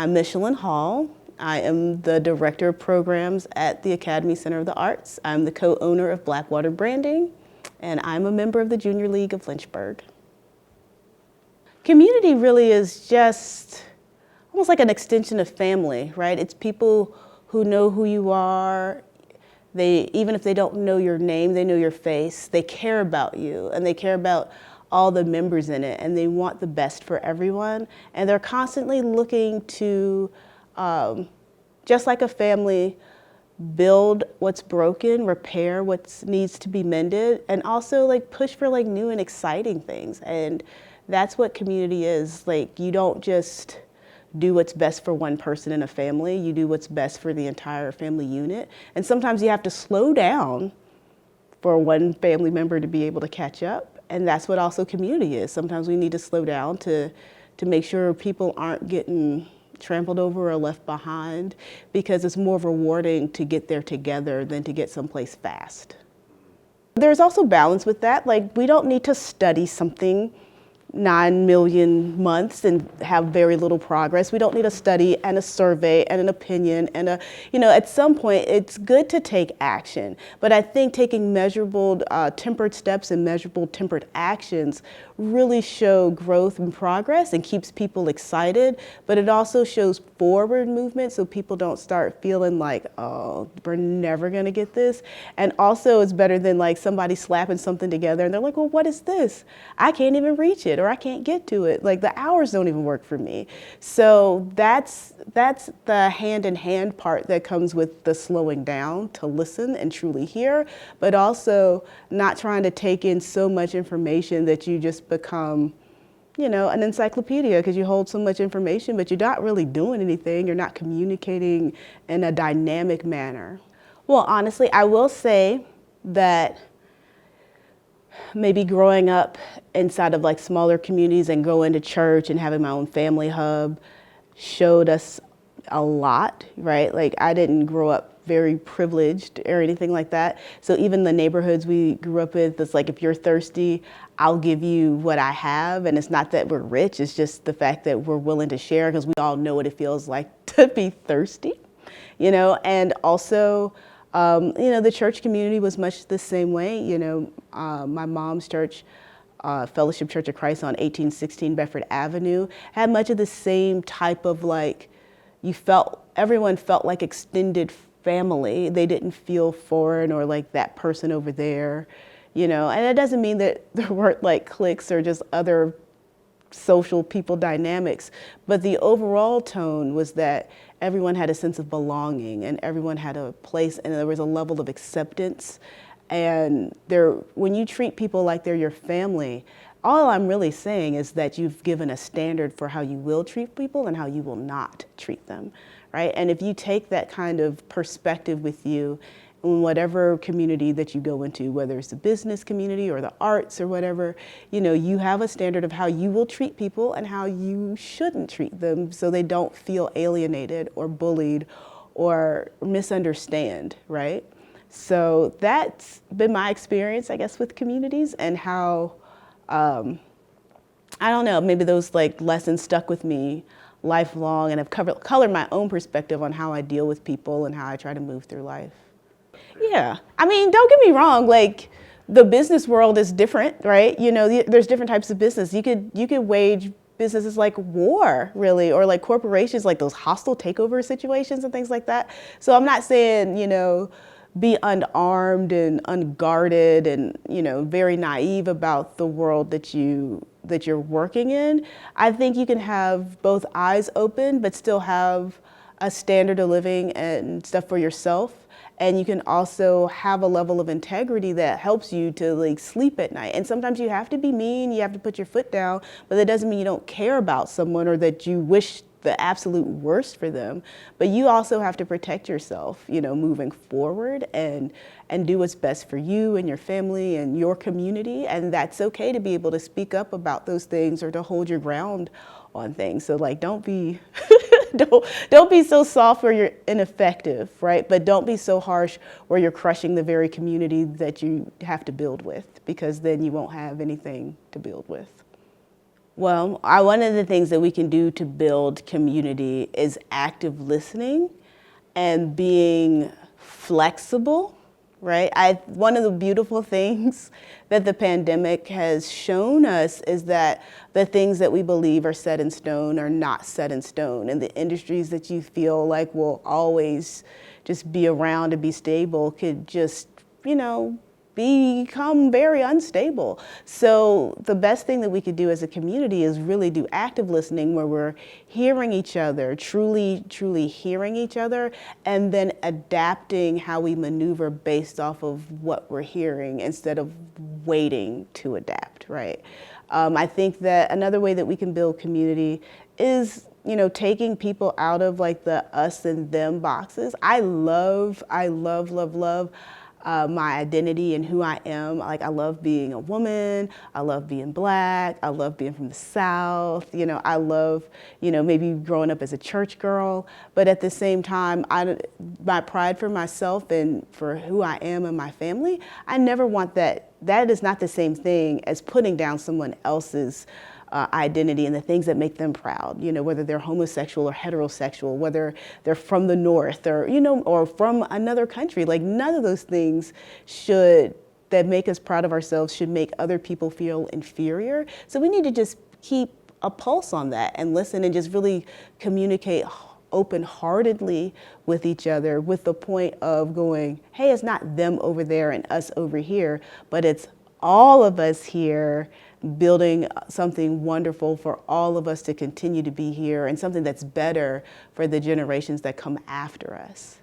I'm Michelline Hall. I am the Director of Programs at the Academy Center of the Arts. I'm the co-owner of Blackwater Branding, and I'm a member of the Junior League of Lynchburg. Community really is just almost like an extension of family, right? It's people who know who you are. Even if they don't know your name, they know your face. They care about you, and they care about all the members in it, and they want the best for everyone. And they're constantly looking to, just like a family, build what's broken, repair what needs to be mended, and also like push for like new and exciting things. And that's what community is. Like, you don't just do what's best for one person in a family, you do what's best for the entire family unit. And sometimes you have to slow down for one family member to be able to catch up. And that's what also community is. Sometimes we need to slow down to make sure people aren't getting trampled over or left behind, because it's more rewarding to get there together than to get someplace fast. There's also balance with that. Like, we don't need to study something 9 million months and have very little progress. We don't need a study and a survey and an opinion and at some point it's good to take action. But I think taking measurable, tempered steps and measurable, tempered actions really show growth and progress and keeps people excited. But it also shows forward movement, so people don't start feeling like, oh, we're never gonna get this. And also it's better than like somebody slapping something together and they're like, well, what is this? I can't even reach it, or I can't get to it. Like, the hours don't even work for me. So that's the hand-in-hand part that comes with the slowing down to listen and truly hear, but also not trying to take in so much information that you just become, an encyclopedia, because you hold so much information, but you're not really doing anything. You're not communicating in a dynamic manner. Well, honestly, I will say that maybe growing up inside of like smaller communities and going to church and having my own family hub showed us a lot, right? Like, I didn't grow up very privileged or anything like that. So even the neighborhoods we grew up with, it's like, if you're thirsty, I'll give you what I have. And it's not that we're rich, it's just the fact that we're willing to share, because we all know what it feels like to be thirsty, and also, the church community was much the same way. My mom's church, Fellowship Church of Christ on 1816 Bedford Avenue, had much of the same type of like, everyone felt like extended family. They didn't feel foreign or like that person over there, and it doesn't mean that there weren't like cliques or just other social people dynamics, but the overall tone was that everyone had a sense of belonging and everyone had a place, and there was a level of acceptance. And when you treat people like they're your family, all I'm really saying is that you've given a standard for how you will treat people and how you will not treat them, right? And if you take that kind of perspective with you in whatever community that you go into, whether it's the business community or the arts or whatever, you have a standard of how you will treat people and how you shouldn't treat them, so they don't feel alienated or bullied or misunderstand, right? So that's been my experience, I guess, with communities, and how, I don't know, maybe those like lessons stuck with me lifelong and have colored my own perspective on how I deal with people and how I try to move through life. Yeah, I mean, don't get me wrong, like, the business world is different, right? There's different types of business. You could wage businesses like war, really, or like corporations, like those hostile takeover situations and things like that. So I'm not saying, be unarmed and unguarded and, very naive about the world that you're working in. I think you can have both eyes open, but still have a standard of living and stuff for yourself. And you can also have a level of integrity that helps you to like sleep at night. And sometimes you have to be mean, you have to put your foot down, but that doesn't mean you don't care about someone or that you wish the absolute worst for them. But you also have to protect yourself, moving forward and do what's best for you and your family and your community. And that's okay to be able to speak up about those things or to hold your ground on things. So like, don't be don't be so soft where you're ineffective, right? But don't be so harsh where you're crushing the very community that you have to build with, because then you won't have anything to build with. Well, one of the things that we can do to build community is active listening and being flexible, right? One of the beautiful things that the pandemic has shown us is that the things that we believe are set in stone are not set in stone. And the industries that you feel like will always just be around and be stable could just, become very unstable. So the best thing that we could do as a community is really do active listening, where we're hearing each other, truly hearing each other, and then adapting how we maneuver based off of what we're hearing instead of waiting to adapt, right? I think that another way that we can build community is taking people out of like the us and them boxes. I love my identity and who I am. Like, I love being a woman. I love being Black. I love being from the South. I love, maybe growing up as a church girl. But at the same time, my pride for myself and for who I am and my family, I never want that. That is not the same thing as putting down someone else's identity and the things that make them proud, whether they're homosexual or heterosexual, whether they're from the North or, or from another country. Like, none of those things that make us proud of ourselves should make other people feel inferior. So we need to just keep a pulse on that and listen and just really communicate open-heartedly with each other, with the point of going, hey, it's not them over there and us over here, but it's all of us here building something wonderful for all of us to continue to be here, and something that's better for the generations that come after us.